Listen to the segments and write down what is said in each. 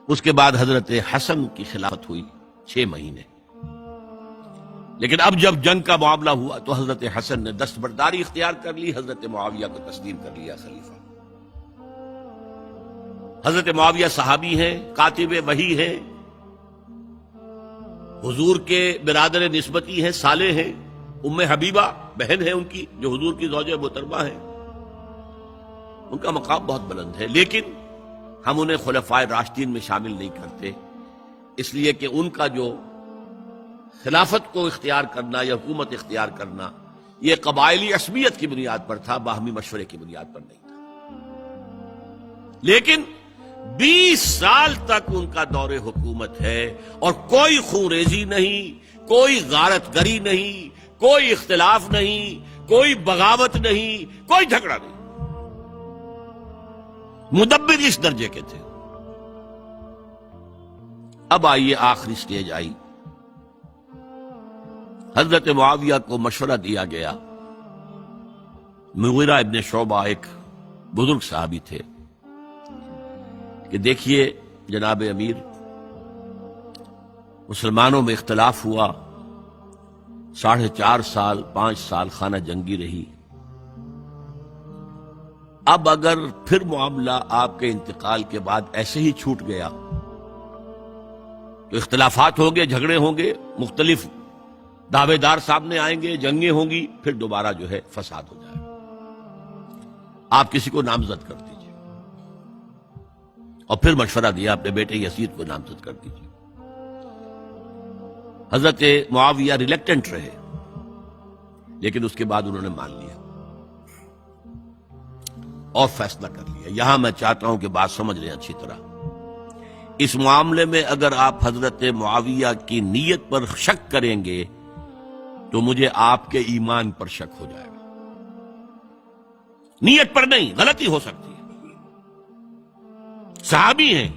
اس کے بعد حضرت حسن کی خلافت ہوئی 6 مہینے. لیکن اب جب جنگ کا معاملہ ہوا تو حضرت حسن نے دستبرداری اختیار کر لی، حضرت معاویہ کو تسلیم کر لیا خلیفہ. حضرت معاویہ صحابی ہیں، کاتب وحی ہیں، حضور کے برادر نسبتی ہیں، صالح ہیں. ام حبیبہ بہن ہے ان کی، جو حضور کی زوجہ محترمہ ہیں. ان کا مقام بہت بلند ہے، لیکن ہم انہیں خلفائے راشدین میں شامل نہیں کرتے، اس لیے کہ ان کا جو خلافت کو اختیار کرنا یا حکومت اختیار کرنا یہ قبائلی عصبیت کی بنیاد پر تھا، باہمی مشورے کی بنیاد پر نہیں تھا. لیکن 20 سال تک ان کا دور حکومت ہے اور کوئی خونریزی نہیں، کوئی غارت گری نہیں، کوئی اختلاف نہیں، کوئی بغاوت نہیں، کوئی جھگڑا نہیں. مدبر اس درجے کے تھے. اب آئیے آخری سٹیج آئی. حضرت معاویہ کو مشورہ دیا گیا. مغیرہ ابن شعبہ ایک بزرگ صحابی تھے کہ دیکھیے جناب امیر، مسلمانوں میں اختلاف ہوا، 4.5 سال 5 سال خانہ جنگی رہی. اب اگر پھر معاملہ آپ کے انتقال کے بعد ایسے ہی چھوٹ گیا تو اختلافات ہوں گے، جھگڑے ہوں گے، مختلف دعوے دار سامنے آئیں گے، جنگیں ہوں گی، پھر دوبارہ جو ہے فساد ہو جائے گا. آپ کسی کو نامزد کر دیجیے. اور پھر مشورہ دیا اپنے بیٹے یزید کو نامزد کر دیجیے. حضرت معاویہ ریلیکٹنٹ رہے، لیکن اس کے بعد انہوں نے مان لیا اور فیصلہ کر لیا. یہاں میں چاہتا ہوں کہ بات سمجھ لیں اچھی طرح. اس معاملے میں اگر آپ حضرت معاویہ کی نیت پر شک کریں گے تو مجھے آپ کے ایمان پر شک ہو جائے گا. نیت پر نہیں، غلطی ہو سکتی ہے. صحابی ہیں،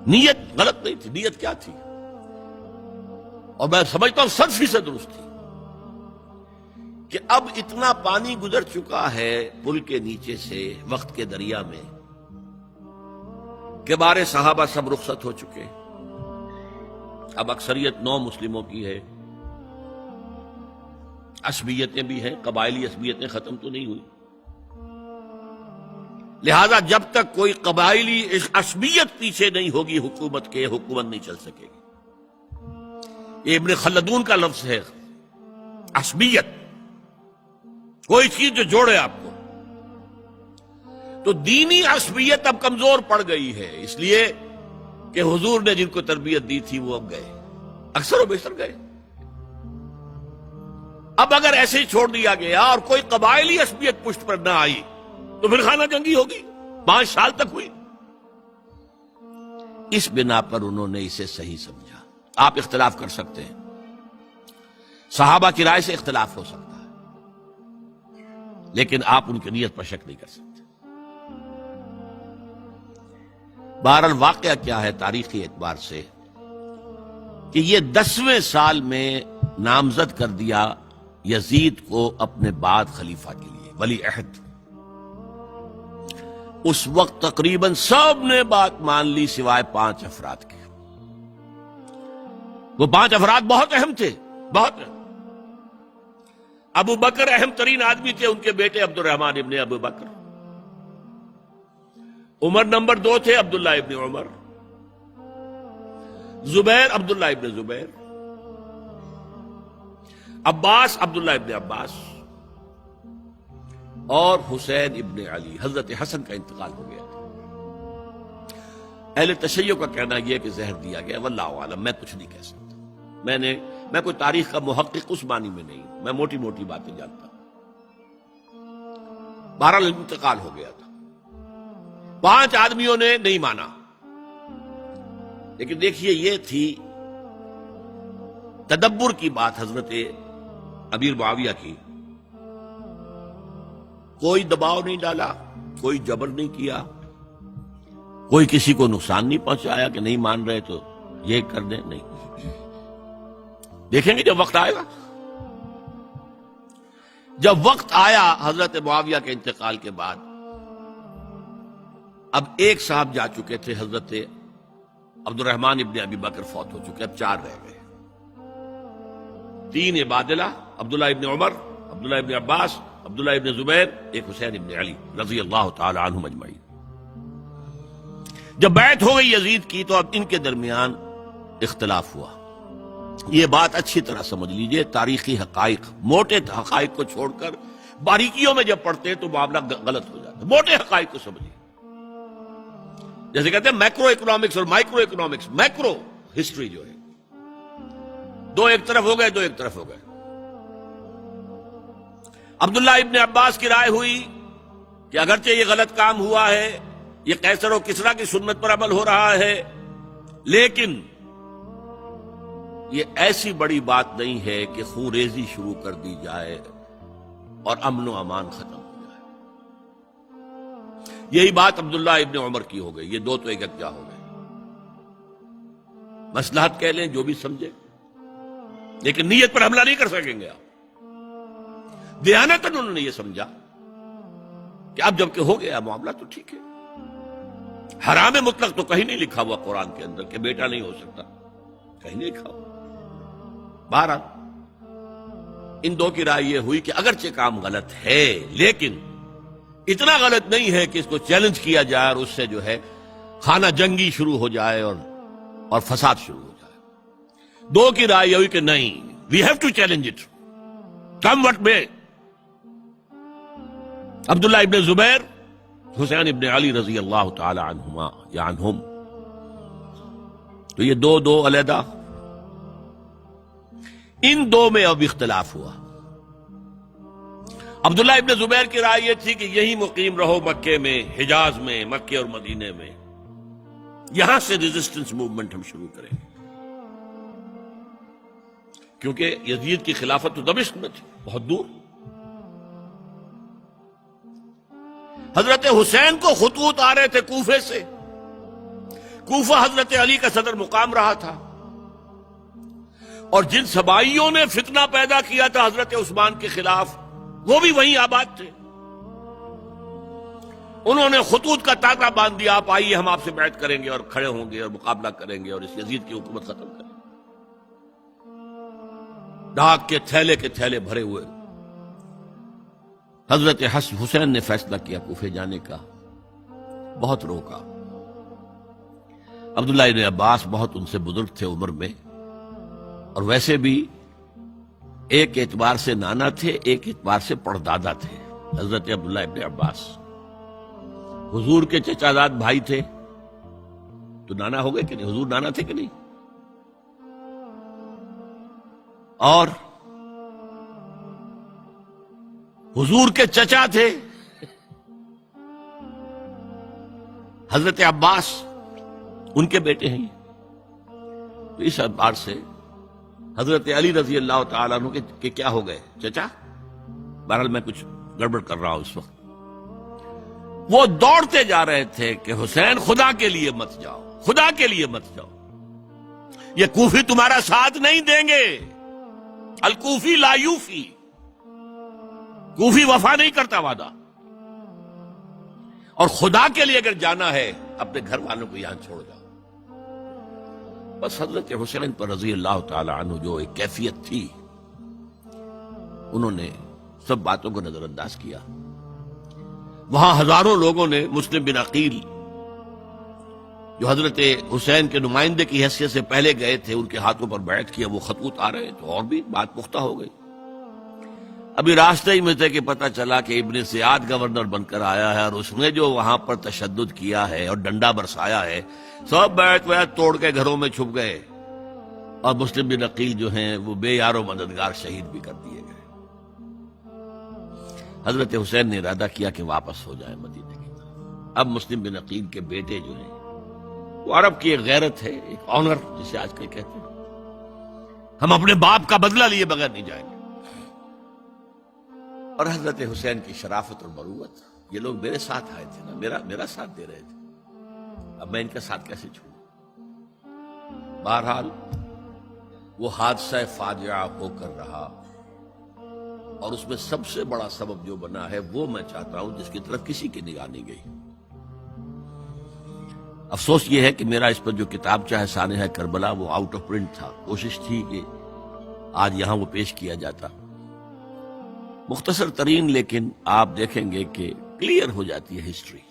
نیت غلط نہیں تھی. نیت کیا تھی؟ اور میں سمجھتا ہوں 100% درست تھی کہ اب اتنا پانی گزر چکا ہے پل کے نیچے سے وقت کے دریا میں کہ بارے صحابہ سب رخصت ہو چکے. اب اکثریت 9 مسلموں کی ہے، عصبیتیں بھی ہیں، قبائلی عصبیتیں ختم تو نہیں ہوئی. لہذا جب تک کوئی قبائلی عصبیت پیچھے نہیں ہوگی حکومت کے، حکومت نہیں چل سکے گی. یہ ابن خلدون کا لفظ ہے، عصبیت، کوئی چیز جو جوڑے آپ کو. تو دینی عصبیت اب کمزور پڑ گئی ہے، اس لیے کہ حضور نے جن کو تربیت دی تھی وہ اب گئے، اکثر و بیشتر گئے. اب اگر ایسے ہی چھوڑ دیا گیا اور کوئی قبائلی عصبیت پشت پر نہ آئی تو پھر خانہ جنگی ہوگی. 5 سال تک ہوئی. اس بنا پر انہوں نے اسے صحیح سمجھا. آپ اختلاف کر سکتے ہیں، صحابہ کی رائے سے اختلاف ہو سکتا ہے، لیکن آپ ان کی نیت پر شک نہیں کر سکتے. بہرحال واقعہ کیا ہے تاریخی اعتبار سے کہ یہ 10ویں سال میں نامزد کر دیا یزید کو اپنے بعد خلیفہ کے لیے، ولی عہد. اس وقت تقریباً سب نے بات مان لی سوائے 5 افراد کے. وہ 5 افراد بہت اہم تھے، بہت اہم. ابو بکر اہم ترین آدمی تھے، ان کے بیٹے عبد الرحمن ابن ابو بکر. عمر نمبر 2 تھے، عبداللہ ابن عمر. زبیر عبداللہ ابن زبیر. عباس عبداللہ ابن عباس. اور حسین ابن علی. حضرت حسن کا انتقال ہو گیا تھا. اہل تشیع کا کہنا یہ کہ زہر دیا گیا، واللہ عالم، میں کچھ نہیں کہہ سکتا. میں کوئی تاریخ کا محقق اس معنی میں نہیں ہوں، میں موٹی موٹی باتیں جانتا ہوں. بہرحال انتقال ہو گیا تھا. 5 آدمیوں نے نہیں مانا. لیکن دیکھیے یہ تھی تدبر کی بات حضرت امیر معاویہ کی. کوئی دباؤ نہیں ڈالا، کوئی جبر نہیں کیا، کوئی کسی کو نقصان نہیں پہنچایا کہ نہیں مان رہے تو یہ کر دیں. نہیں، دیکھیں گے جب وقت آئے گا. جب وقت آیا حضرت معاویہ کے انتقال کے بعد، اب ایک صاحب جا چکے تھے، حضرت عبد الرحمن ابن ابی بکر فوت ہو چکے، اب 4 رہ گئے، 3 عبادلہ، عبداللہ ابن عمر، عبداللہ ابن عباس، عبداللہ ابن زبیر، ایک حسین ابن علی رضی اللہ تعالی عنہم اجمعین۔ جب بیعت ہو گئی یزید کی تو اب ان کے درمیان اختلاف ہوا۔ یہ بات اچھی طرح سمجھ لیجئے، تاریخی حقائق، موٹے حقائق کو چھوڑ کر باریکیوں میں جب پڑھتے ہیں تو معاملہ غلط ہو جاتا ہے۔ موٹے حقائق کو سمجھیے، جیسے کہتے ہیں میکرو اکنامکس اور مائکرو اکنامکس۔ میکرو ہسٹری جو ہے، 2 ایک طرف ہو گئے، 2 ایک طرف ہو گئے۔ عبداللہ ابن عباس کی رائے ہوئی کہ اگرچہ یہ غلط کام ہوا ہے، یہ قیصر و کسریٰ کی سنت پر عمل ہو رہا ہے، لیکن یہ ایسی بڑی بات نہیں ہے کہ خون ریزی شروع کر دی جائے اور امن و امان ختم ہو جائے۔ یہی بات عبداللہ ابن عمر کی ہو گئی، یہ 2 تو ایک یکجا ہو گئے۔ مصلحت کہہ لیں، جو بھی سمجھے، لیکن نیت پر حملہ نہیں کر سکیں گے آپ۔ دیانتاً انہوں نے یہ سمجھا کہ اب جب کہ ہو گیا معاملہ تو ٹھیک ہے۔ حرام مطلق تو کہیں نہیں لکھا ہوا قرآن کے اندر کہ بیٹا نہیں ہو سکتا، کہیں نہیں لکھا ہوا۔ بہرحال ان 2 کی رائے یہ ہوئی کہ اگرچہ کام غلط ہے لیکن اتنا غلط نہیں ہے کہ اس کو چیلنج کیا جائے اور اس سے جو ہے خانہ جنگی شروع ہو جائے اور فساد شروع ہو جائے۔ 2 کی رائے یہ ہوئی کہ نہیں، we have to challenge it come what may. Abdullah ابن زبیر، حسین ابن علی رضی اللہ تعالی عنہما یا عنہم، تو یہ 2 علیحدہ۔ ان 2 میں اب اختلاف ہوا۔ عبداللہ ابن زبیر کی رائے یہ تھی کہ یہی مقیم رہو مکے میں، حجاز میں، مکے اور مدینے میں، یہاں سے ریزسٹنس موومنٹ ہم شروع کریں گے، کیونکہ یزید کی خلافت تو دمشق میں تھی، بہت دور۔ حضرت حسین کو خطوط آ رہے تھے کوفے سے، کوفہ حضرت علی کا صدر مقام رہا تھا، اور جن سبائیوں نے فتنہ پیدا کیا تھا حضرت عثمان کے خلاف وہ بھی وہیں آباد تھے۔ انہوں نے خطوط کا تاطا باندھ دیا، آپ آئیے ہم آپ سے بیعت کریں گے اور کھڑے ہوں گے اور مقابلہ کریں گے اور اس یزید کی حکومت ختم کریں گے۔ ڈاک کے تھیلے بھرے ہوئے حضرت حسین نے فیصلہ کیا کوفے جانے کا، بہت روکا۔ عبداللہ ابن عباس بہت ان سے بزرگ تھے عمر میں، اور ویسے بھی ایک اعتبار سے نانا تھے، ایک اعتبار سے پڑدادا تھے۔ حضرت عبداللہ ابن عباس حضور کے چچا زاد بھائی تھے، تو نانا ہو گئے کہ نہیں؟ حضور نانا تھے کہ نہیں؟ اور حضور کے چچا تھے حضرت عباس، ان کے بیٹے ہیں۔ تو اس اعتبار سے حضرت علی رضی اللہ تعالیٰ عنہ کے کیا ہو گئے؟ چچا۔ بہرحال میں کچھ گڑبڑ کر رہا ہوں اس وقت۔ وہ دوڑتے جا رہے تھے کہ حسین خدا کے لیے مت جاؤ، خدا کے لیے مت جاؤ، یہ کوفی تمہارا ساتھ نہیں دیں گے، الکوفی لا یوفی، کوفی وفا نہیں کرتا وعدہ، اور خدا کے لیے اگر جانا ہے اپنے گھر والوں کو یہاں چھوڑ جاؤ۔ بس حضرت حسین پر رضی اللہ تعالی عنہ جو ایک کیفیت تھی، انہوں نے سب باتوں کو نظر انداز کیا۔ وہاں ہزاروں لوگوں نے مسلم بن عقیل جو حضرت حسین کے نمائندے کی حیثیت سے پہلے گئے تھے، ان کے ہاتھوں پر بیعت کیا، وہ خطوط آ رہے تو اور بھی بات پختہ ہو گئی۔ ابھی راستے ہی میں تھے کہ پتہ چلا کہ ابن زیاد گورنر بن کر آیا ہے، اور اس نے جو وہاں پر تشدد کیا ہے اور ڈنڈا برسایا ہے، سب بیعت توڑ کے گھروں میں چھپ گئے، اور مسلم بن عقیل جو ہیں وہ بے یار و مددگار شہید بھی کر دیے گئے۔ حضرت حسین نے ارادہ کیا کہ واپس ہو جائے مدینے کی طرف۔ اب مسلم بن عقیل کے بیٹے جو ہیں، وہ عرب کی ایک غیرت ہے، ایک آنر جسے آج کل کہتے ہیں، ہم اپنے باپ کا بدلہ لیے بغیر نہیں جائیں گے۔ اور حضرت حسین کی شرافت اور مروت، یہ لوگ میرے ساتھ آئے تھے نا، میرا ساتھ دے رہے تھے، اب میں ان کا ساتھ کیسے چھوڑوں؟ بہرحال وہ حادثہ فاجعہ ہو کر رہا، اور اس میں سب سے بڑا سبب جو بنا ہے وہ میں چاہتا ہوں جس کی طرف کسی کی نگاہ نہیں گئی۔ افسوس یہ ہے کہ میرا اس پر جو کتابچہ ہے سانحہ کربلا وہ آؤٹ آف پرنٹ تھا. کوشش تھی کہ آج یہاں وہ پیش کیا جاتا. مختصر ترین، لیکن آپ دیکھیں گے کہ کلیئر ہو جاتی ہے ہسٹری.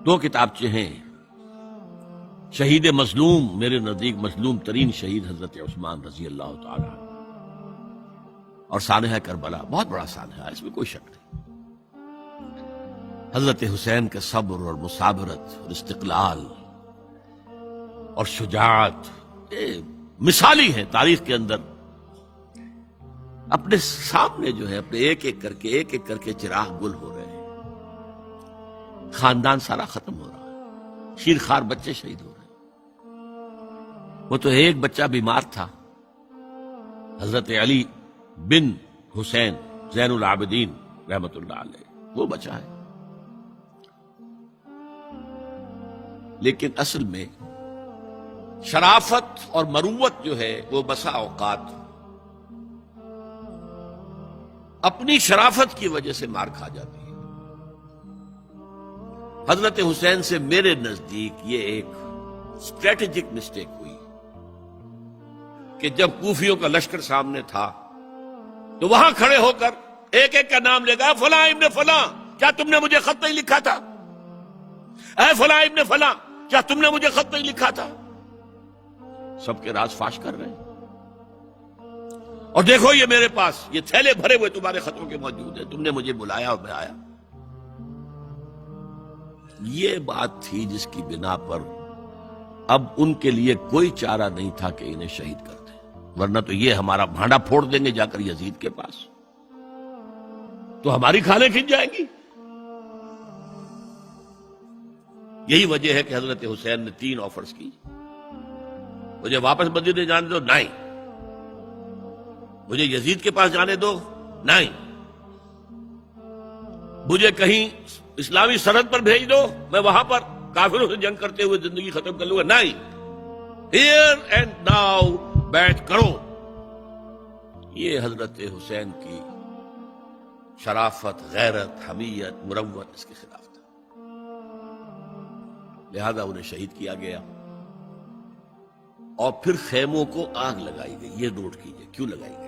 2 کتابچے ہیں. شہید مظلوم، میرے نزدیک مظلوم ترین شہید حضرت عثمان رضی اللہ تعالی عنہ، اور سانحہ کربلا، بہت بڑا سانحہ، اس میں کوئی شک نہیں. حضرت حسین کے صبر اور مثابرت اور استقلال اور شجاعت یہ مثالی ہیں تاریخ کے اندر. اپنے سامنے جو ہے اپنے ایک ایک کر کے چراغ گل ہو رہے ہیں. خاندان سارا ختم ہو رہا ہے. شیرخوار بچے شہید ہو رہے ہیں. وہ تو ایک بچہ بیمار تھا، حضرت علی بن حسین زین العابدین رحمت اللہ علیہ، وہ بچا ہے. لیکن اصل میں شرافت اور مروت جو ہے وہ بسا اوقات اپنی شرافت کی وجہ سے مار کھا جاتی ہے. حضرت حسین سے میرے نزدیک یہ ایک اسٹریٹجک مسٹیک ہوئی کہ جب کوفیوں کا لشکر سامنے تھا تو وہاں کھڑے ہو کر ایک ایک کا نام لے گا، فلاں ابن فلاں کیا تم نے مجھے خط نہیں لکھا تھا؟ اے فلاں ابن فلاں کیا تم نے مجھے خط نہیں لکھا تھا؟ سب کے راز فاش کر رہے ہیں. اور دیکھو یہ میرے پاس یہ تھیلے بھرے ہوئے تمہارے خطوں کے موجود ہیں، تم نے مجھے بلایا اور میں آیا. یہ بات تھی جس کی بنا پر اب ان کے لیے کوئی چارہ نہیں تھا کہ انہیں شہید کر دیں، ورنہ تو یہ ہمارا بھانڈا پھوڑ دیں گے جا کر یزید کے پاس، تو ہماری کھالیں کھنچ جائیں گی. یہی وجہ ہے کہ حضرت حسین نے 3 آفرز کی. مجھے واپس مدینے جانے دو، نہیں. مجھے یزید کے پاس جانے دو، نہیں. مجھے کہیں اسلامی سرحد پر بھیج دو، میں وہاں پر کافروں سے جنگ کرتے ہوئے زندگی ختم کر لوں گا، نہیں. ہیئر اینڈ ناؤ بیٹھ کرو. یہ حضرت حسین کی شرافت، غیرت، حمیت، مروت اس کے خلاف تھا. لہذا انہیں شہید کیا گیا اور پھر خیموں کو آگ لگائی گئی. یہ نوٹ کیجئے کیوں لگائی گئی.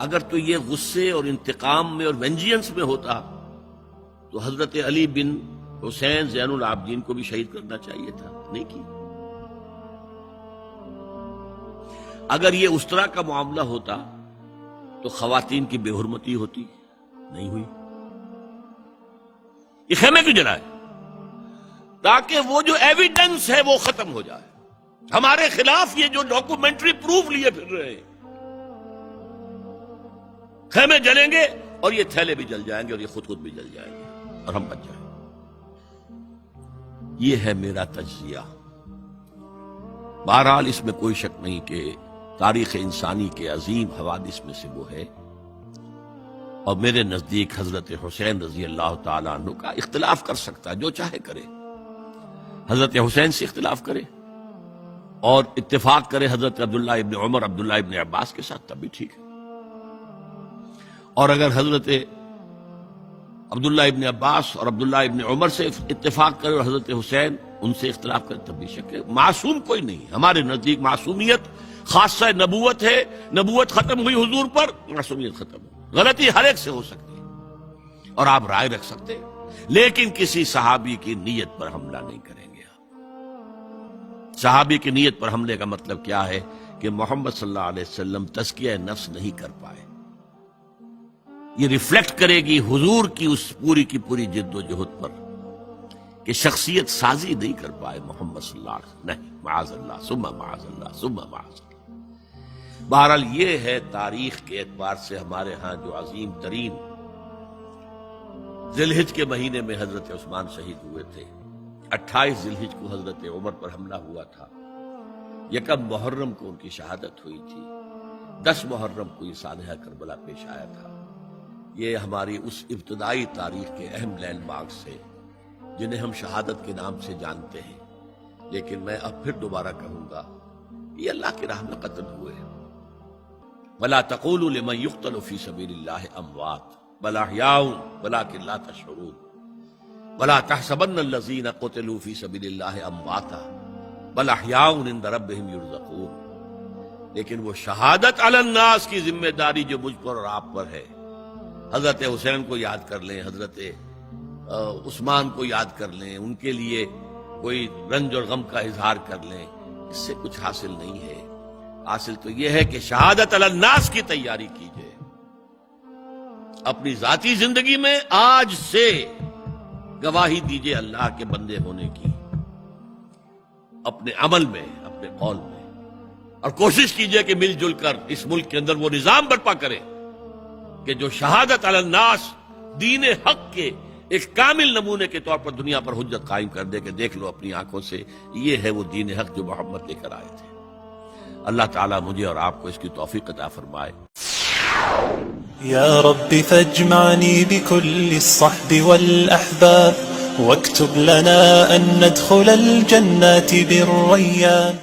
اگر تو یہ غصے اور انتقام میں اور وینجینس میں ہوتا تو حضرت علی بن حسین زین العابدین کو بھی شہید کرنا چاہیے تھا، نہیں کی. اگر یہ اس طرح کا معاملہ ہوتا تو خواتین کی بے حرمتی ہوتی، نہیں ہوئی. یہ خیمے کیوں جلائے؟ تاکہ وہ جو ایویڈنس ہے وہ ختم ہو جائے. ہمارے خلاف یہ جو ڈاکومنٹری پروف لیے پھر رہے ہیں، خیمے جلیں گے اور یہ تھیلے بھی جل جائیں گے اور یہ خود بھی جل جائیں گے اور ہم بچ جائیں گے. یہ ہے میرا تجزیہ. بہرحال اس میں کوئی شک نہیں کہ تاریخ انسانی کے عظیم حوادث میں سے وہ ہے، اور میرے نزدیک حضرت حسین رضی اللہ تعالیٰ عنہ کا اختلاف کر سکتا ہے، جو چاہے کرے. حضرت حسین سے اختلاف کرے اور اتفاق کرے حضرت عبداللہ ابن عمر، عبداللہ ابن عباس کے ساتھ، تب بھی ٹھیک ہے. اور اگر حضرت عبداللہ ابن عباس اور عبداللہ ابن عمر سے اتفاق کرے اور حضرت حسین ان سے اختلاف کرے، تب بھی شک ہے. معصوم کوئی نہیں. ہمارے نزدیک معصومیت خاصہ نبوت ہے. نبوت ختم ہوئی حضور پر، معصومیت ختم ہوئی. غلطی ہر ایک سے ہو سکتی ہے اور آپ رائے رکھ سکتے ہیں، لیکن کسی صحابی کی نیت پر حملہ نہیں کریں گے. صحابی کی نیت پر حملے کا مطلب کیا ہے کہ محمد صلی اللہ علیہ وسلم تزکیہ نفس نہیں کر پائے. یہ ریفلیکٹ کرے گی حضور کی اس پوری کی پوری جد و جہد پر کہ شخصیت سازی نہیں کر پائے محمد صلی اللہ علیہ وسلم. نہیں، معاذ اللہ ثم معاذ اللہ ثم معاذ اللہ. بہرحال یہ ہے تاریخ کے اعتبار سے ہمارے ہاں جو عظیم ترین ذی الحج کے مہینے میں حضرت عثمان شہید ہوئے تھے. 28 ذی الحج کو حضرت عمر پر حملہ ہوا تھا. 1 محرم کو ان کی شہادت ہوئی تھی. 10 محرم کو یہ سانحہ کربلا پیش آیا تھا. یہ ہماری اس ابتدائی تاریخ کے اہم لینڈ مارکس ہیں جنہیں ہم شہادت کے نام سے جانتے ہیں. لیکن میں اب پھر دوبارہ کہوں گا، یہ اللہ کی راہ میں قتل ہوئے ہیں. وَلَا تَقُولُوا لِمَنْ يُقْتَلُ فِي سَبِيلِ اللَّهِ أَمْوَاتٌ بَلْ أَحْيَاءٌ وَلَكِنْ لَا تَشْعُرُونَ. ولا تحسبن الذین قتلوا فی سبیل اللہ امواتا بل احیاء عند ربہم یرزقون، لیکن وہ شہادت علی الناس کی ذمہ داری جو مجھ پر اور آپ پر ہے، حضرت حسین کو یاد کر لیں، حضرت عثمان کو یاد کر لیں، ان کے لیے کوئی رنج اور غم کا اظہار کر لیں، اس سے کچھ حاصل نہیں ہے۔ حاصل تو یہ ہے کہ شہادت علی الناس کی تیاری کیجئے، اپنی ذاتی زندگی میں آج سے گواہی دیجئے اللہ کے بندے ہونے کی، اپنے عمل میں، اپنے قول میں، اور کوشش کیجئے کہ مل جل کر اس ملک کے اندر وہ نظام برپا کریں کہ جو شہادت علی الناس دین حق کے ایک کامل نمونے کے طور پر دنیا پر حجت قائم کر دے کہ دیکھ لو اپنی آنکھوں سے، یہ ہے وہ دین حق جو محمد لے کر آئے تھے۔ اللہ تعالیٰ مجھے اور آپ کو اس کی توفیق عطا فرمائے۔ یا رب فاجمعنی بكل الصحب والأحباب واكتب لنا أن ندخل الجنات بالريان۔